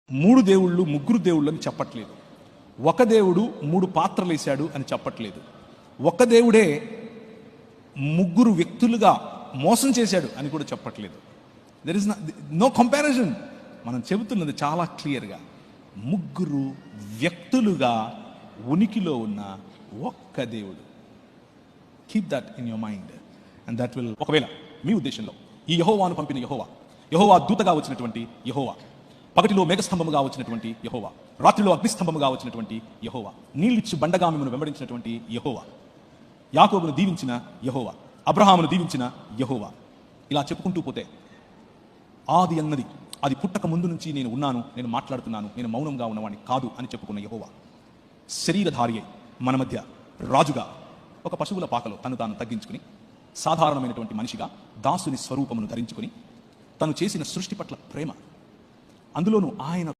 మూడు దేవుళ్ళు ముగ్గురు దేవుళ్ళు అని చెప్పట్లేదు. ఒక దేవుడు మూడు పాత్రలు వేశాడు అని చెప్పట్లేదు. ఒక దేవుడే ముగ్గురు వ్యక్తులుగా మోసం చేశాడు అని కూడా చెప్పట్లేదు. There is no comparison. మనం చెబుతున్నది చాలా క్లియర్గా, ముగ్గురు వ్యక్తులుగా ఉనికిలో ఉన్న ఒక్క దేవుడు. Keep that in your mind and that will. ఒకవేళ మీ ఉద్దేశంలో ఈ యెహోవాను పంపిన యెహోవా దూతగా వచ్చినటువంటి యెహోవా, పగటిలో మేఘస్తంభముగా వచ్చినటువంటి యెహోవా, రాత్రిలో అగ్నిస్తంభముగా వచ్చినటువంటి యెహోవా, నీళ్ళిచ్చు బండగా మిమ్మల్ని వెంబడించినటువంటి యెహోవా, యాకోబును దీవించిన యెహోవా, అబ్రహామును దీవించిన యెహోవా, ఇలా చెప్పుకుంటూ పోతే ఆది అన్నది, అది పుట్టక ముందు నుంచి నేను ఉన్నాను, నేను మాట్లాడుతున్నాను, నేను మౌనంగా ఉన్నవాడిని కాదు అని చెప్పుకున్న యెహోవా శరీరధారి అయి మన మధ్య రాజుగా ఒక పశువుల పాకలో తను తాను తగ్గించుకుని సాధారణమైనటువంటి మనిషిగా దాసుని స్వరూపమును ధరించుకుని తను చేసిన సృష్టి పట్ల ప్రేమ, అందులోనూ ఆయన